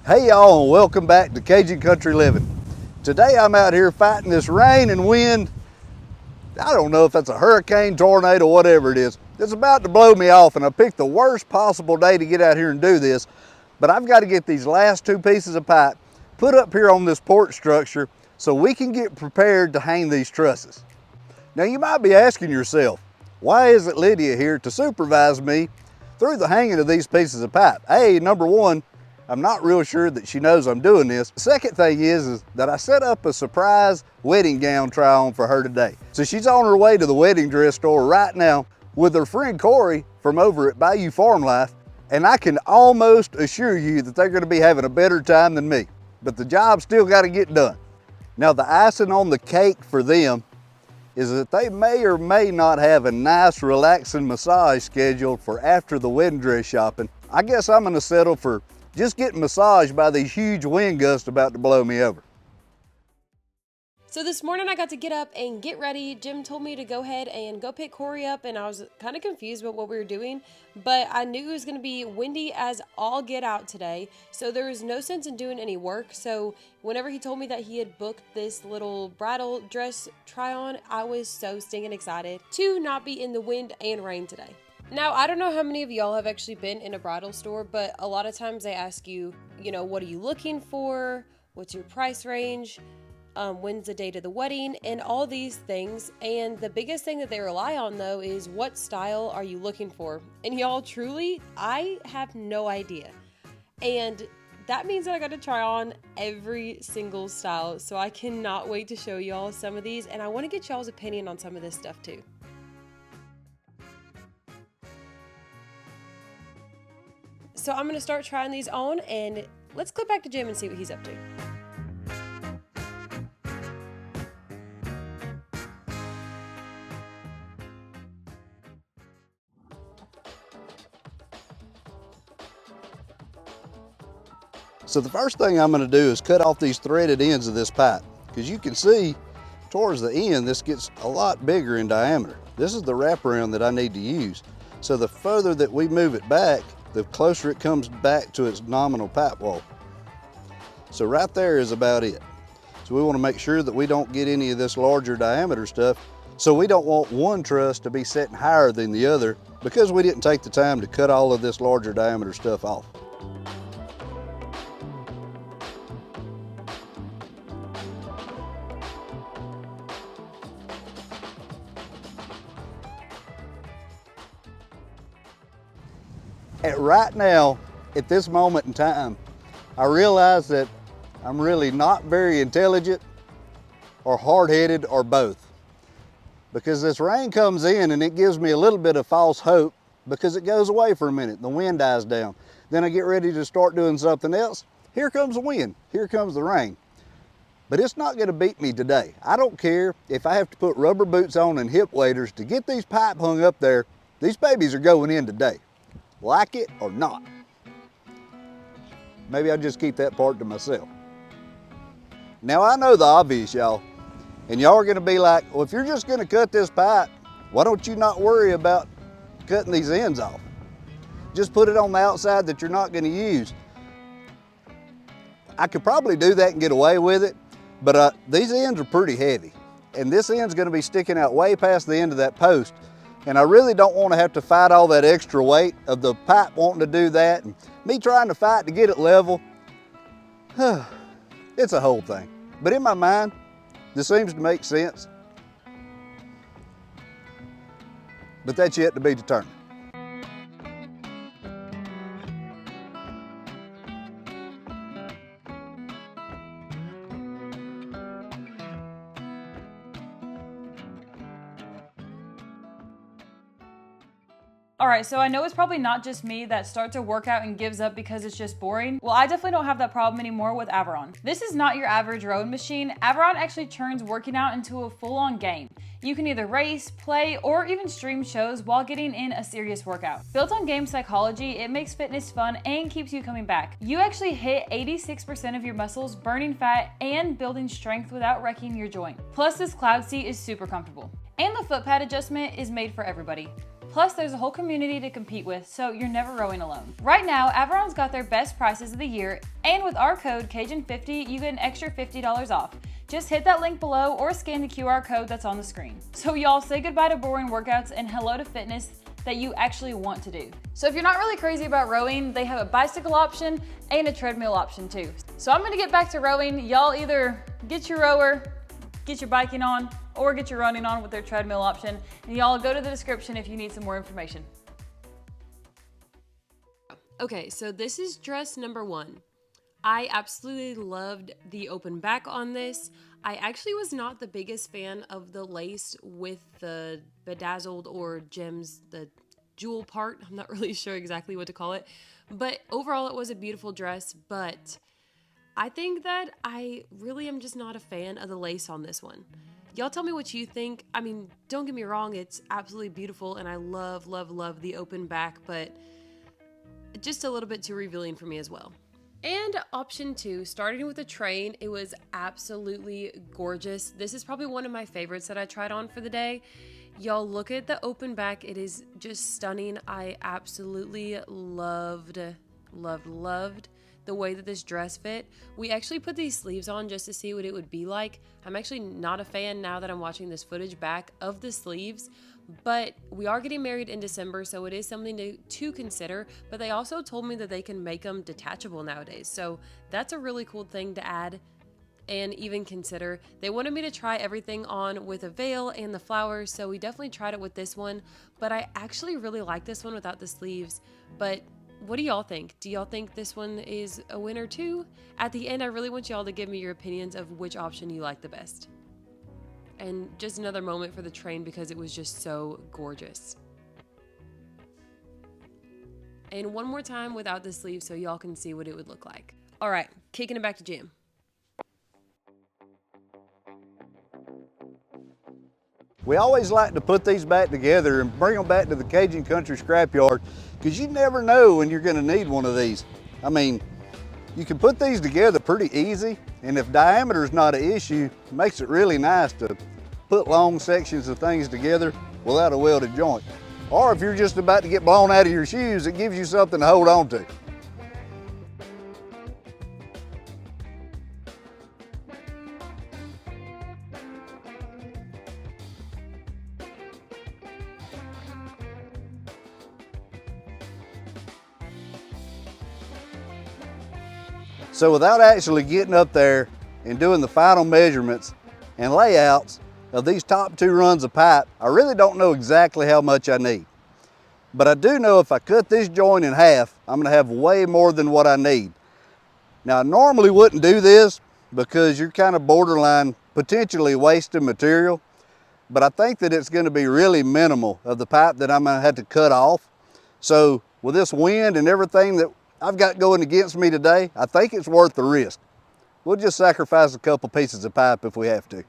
Hey y'all, and welcome back to Cajun Country Living. Today I'm out here fighting this rain and wind. I don't know if that's a hurricane, tornado, whatever it is. It's about to blow me off, and I picked the worst possible day to get out here and do this. But I've got to get these last two pieces of pipe put up here on this porch structure so we can get prepared to hang these trusses. Now you might be asking yourself, why isn't Lydia here to supervise me through the hanging of these pieces of pipe? Hey, number one, I'm not real sure that she knows I'm doing this. The second thing is that I set up a surprise wedding gown try on for her today. So she's on her way to the wedding dress store right now with her friend Corey from over at Bayou Farm Life, and I can almost assure you that they're gonna be having a better time than me, but the job's still gotta get done. Now the icing on the cake for them is that they may or may not have a nice relaxing massage scheduled for after the wedding dress shopping. I guess I'm gonna settle for just getting massaged by these huge wind gusts about to blow me over. So this morning I got to get up and get ready. Jim told me to go ahead and go pick Corey up, and I was kind of confused about what we were doing, but I knew it was going to be windy as all get out today, so there was no sense in doing any work. So whenever he told me that he had booked this little bridal dress try on, I was so stinking excited to not be in the wind and rain today. Now, I don't know how many of y'all have actually been in a bridal store, but a lot of times they ask you, what are you looking for? What's your price range? When's the date of the wedding? And all these things. And the biggest thing that they rely on, though, is what style are you looking for? And y'all, truly, I have no idea. And that means that I got to try on every single style. So I cannot wait to show y'all some of these. And I want to get y'all's opinion on some of this stuff, too. So I'm going to start trying these on, and let's click back to Jim and see what he's up to. So the first thing I'm going to do is cut off these threaded ends of this pipe, because you can see towards the end this gets a lot bigger in diameter. This is the wraparound that I need to use. So the further that we move it back, the closer it comes back to its nominal pipe wall. So right there is about it. So we want to make sure that we don't get any of this larger diameter stuff. So we don't want one truss to be setting higher than the other because we didn't take the time to cut all of this larger diameter stuff off. Right now, at this moment in time, I realize that I'm really not very intelligent or hard-headed or both. Because this rain comes in and it gives me a little bit of false hope because it goes away for a minute, the wind dies down. Then I get ready to start doing something else. Here comes the wind, here comes the rain. But it's not gonna beat me today. I don't care if I have to put rubber boots on and hip waders to get these pipe hung up there. These babies are going in today. Like it or not. Maybe I'll just keep that part to myself. Now I know the obvious, y'all, and y'all are gonna be like, well, if you're just gonna cut this pipe, why don't you not worry about cutting these ends off? Just put it on the outside that you're not gonna use. I could probably do that and get away with it, but these ends are pretty heavy, and this end's gonna be sticking out way past the end of that post. And I really don't want to have to fight all that extra weight of the pipe wanting to do that and me trying to fight to get it level. It's a whole thing. But in my mind, this seems to make sense. But that's yet to be determined. All right, so I know it's probably not just me that starts a workout and gives up because it's just boring. Well, I definitely don't have that problem anymore with Averon. This is not your average rowing machine. Averon actually turns working out into a full-on game. You can either race, play, or even stream shows while getting in a serious workout. Built on game psychology, it makes fitness fun and keeps you coming back. You actually hit 86% of your muscles, burning fat and building strength without wrecking your joint. Plus, this cloud seat is super comfortable. And the foot pad adjustment is made for everybody. Plus, there's a whole community to compete with, so you're never rowing alone. Right now, Averon's got their best prices of the year, and with our code Cajun50, you get an extra $50 off. Just hit that link below or scan the QR code that's on the screen. So y'all, say goodbye to boring workouts and hello to fitness that you actually want to do. So if you're not really crazy about rowing, they have a bicycle option and a treadmill option too. So I'm gonna get back to rowing. Y'all either get your rower, get your biking on, or get your running on with their treadmill option. And y'all go to the description if you need some more information. Okay, so this is dress number 1. I absolutely loved the open back on this. I actually was not the biggest fan of the lace with the bedazzled or gems, the jewel part. I'm not really sure exactly what to call it. But overall, it was a beautiful dress. But I think that I really am just not a fan of the lace on this one. Y'all tell me what you think. I mean, don't get me wrong. It's absolutely beautiful. And I love, love, love the open back. But just a little bit too revealing for me as well. And option 2, starting with a train, it was absolutely gorgeous. This is probably one of my favorites that I tried on for the day. Y'all look at the open back. It is just stunning. I absolutely loved the way that this dress fit. We actually put these sleeves on just to see what it would be like. I'm actually not a fan now that I'm watching this footage back of the sleeves, but we are getting married in December, so it is something to consider. But they also told me that they can make them detachable nowadays, so that's a really cool thing to add and even consider. They wanted me to try everything on with a veil and the flowers, so we definitely tried it with this one, but I actually really like this one without the sleeves. But what do y'all think? Do y'all think this one is a winner too? At the end, I really want y'all to give me your opinions of which option you like the best. And just another moment for the train because it was just so gorgeous. And one more time without the sleeves so y'all can see what it would look like. All right, kicking it back to Jim. We always like to put these back together and bring them back to the Cajun Country scrapyard because you never know when you're going to need one of these. I mean, you can put these together pretty easy, and if diameter is not an issue, it makes it really nice to put long sections of things together without a welded joint. Or if you're just about to get blown out of your shoes, it gives you something to hold on to. So without actually getting up there and doing the final measurements and layouts of these top 2 runs of pipe, I really don't know exactly how much I need. But I do know if I cut this joint in half, I'm gonna have way more than what I need. Now I normally wouldn't do this because you're kind of borderline potentially wasting material, but I think that it's gonna be really minimal of the pipe that I'm gonna have to cut off. So with this wind and everything that I've got going against me today, I think it's worth the risk. We'll just sacrifice a couple pieces of pipe if we have to.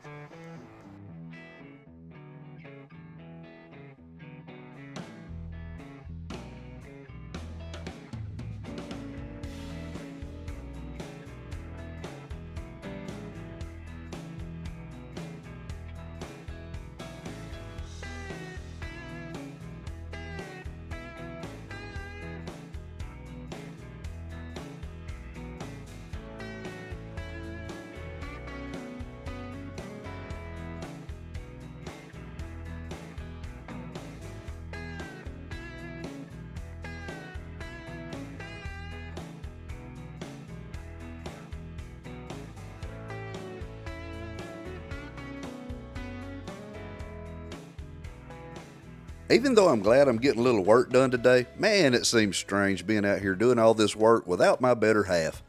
Even though I'm glad I'm getting a little work done today, man, it seems strange being out here doing all this work without my better half.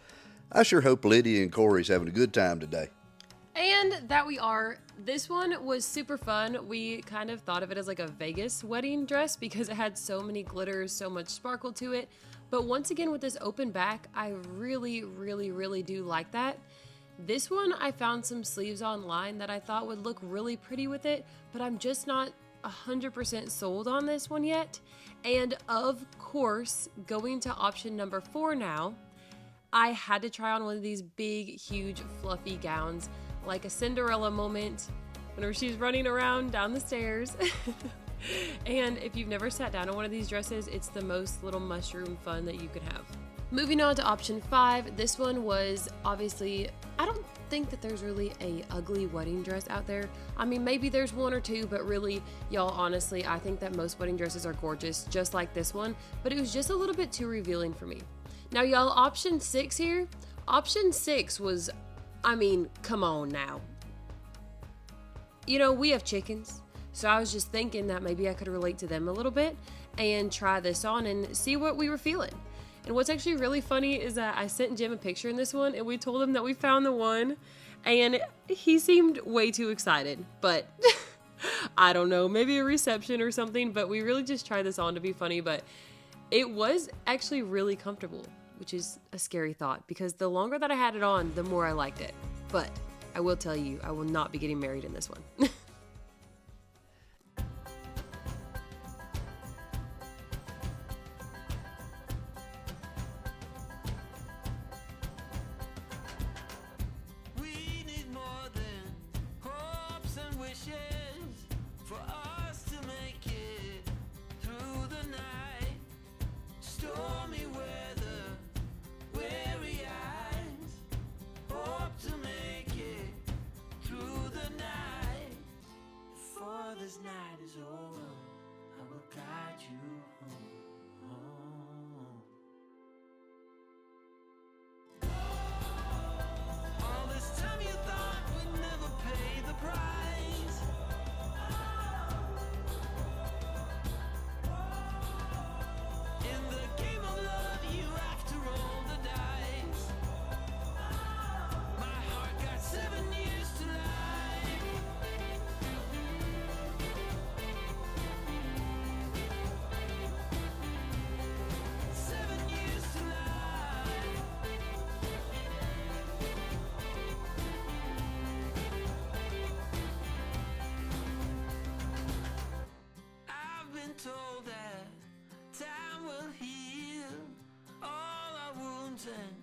I sure hope Lydia and Corey's having a good time today. And that we are. This one was super fun. We kind of thought of it as like a Vegas wedding dress because it had so many glitters, so much sparkle to it. But once again, with this open back, I really, really, really do like that. This one, I found some sleeves online that I thought would look really pretty with it, but I'm just not 100% sold on this one yet. And of course, going to option number 4 now, I had to try on one of these big, huge, fluffy gowns, like a Cinderella moment whenever she's running around down the stairs. And if you've never sat down on one of these dresses, it's the most little mushroom fun that you could have. Moving on to option 5, this one was obviously, I don't think that there's really a ugly wedding dress out there. I mean, maybe there's one or two, but really, y'all, honestly, I think that most wedding dresses are gorgeous, just like this one, but it was just a little bit too revealing for me. Now, y'all, option 6 here, option 6 was, I mean, come on now. You know, we have chickens, so I was just thinking that maybe I could relate to them a little bit and try this on and see what we were feeling. And what's actually really funny is that I sent Jim a picture in this one and we told him that we found the one and he seemed way too excited, but I don't know, maybe a reception or something, but we really just tried this on to be funny, but it was actually really comfortable, which is a scary thought because the longer that I had it on, the more I liked it. But I will tell you, I will not be getting married in this one. For us to make it through the night, stormy weather, weary eyes, hope to make it through the night. Before this night is over, I will guide you home. All this time you thought we'd never pay the price. Told that time will heal all our wounds and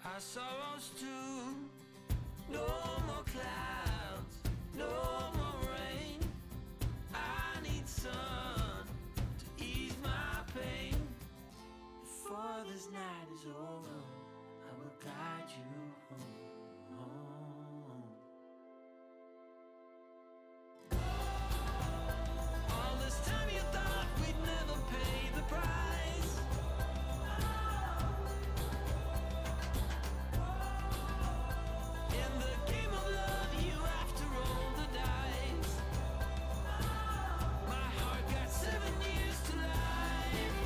our sorrows too. No more clouds, no more rain. I need sun to ease my pain. Before this night is over, I will guide you home. All this time you thought we'd never pay the price. In the game of love you have to roll the dice. My heart got 7 years to life.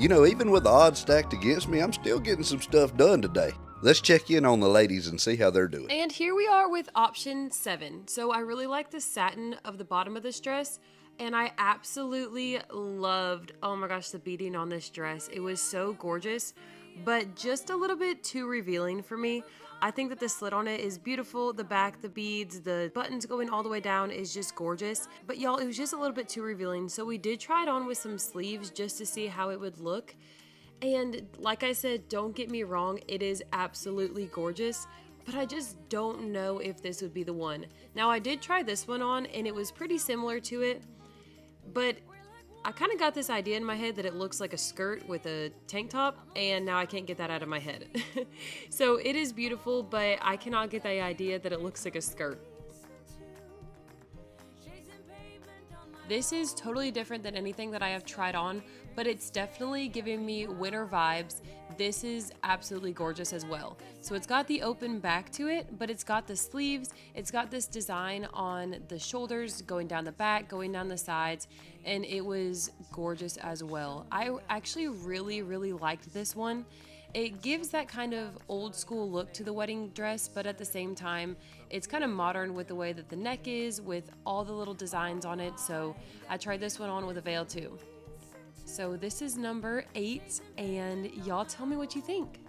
You know, even with the odds stacked against me, I'm still getting some stuff done today. Let's check in on the ladies and see how they're doing. And here we are with option 7. So I really like the satin of the bottom of this dress, and I absolutely loved, oh my gosh, the beading on this dress. It was so gorgeous, but just a little bit too revealing for me. I think that the slit on it is beautiful. The back, the beads, the buttons going all the way down is just gorgeous. But y'all, it was just a little bit too revealing. So we did try it on with some sleeves just to see how it would look. And like I said, don't get me wrong, it is absolutely gorgeous, but I just don't know if this would be the one. Now I did try this one on and it was pretty similar to it, but I kind of got this idea in my head that it looks like a skirt with a tank top, and now I can't get that out of my head. So it is beautiful, but I cannot get the idea that it looks like a skirt. This is totally different than anything that I have tried on, but it's definitely giving me winter vibes. This is absolutely gorgeous as well. So it's got the open back to it, but it's got the sleeves. It's got this design on the shoulders, going down the back, going down the sides, and it was gorgeous as well. I actually really liked this one. It gives that kind of old school look to the wedding dress, but at the same time, it's kind of modern with the way that the neck is, with all the little designs on it. So I tried this one on with a veil too. So this is number 8, and y'all tell me what you think.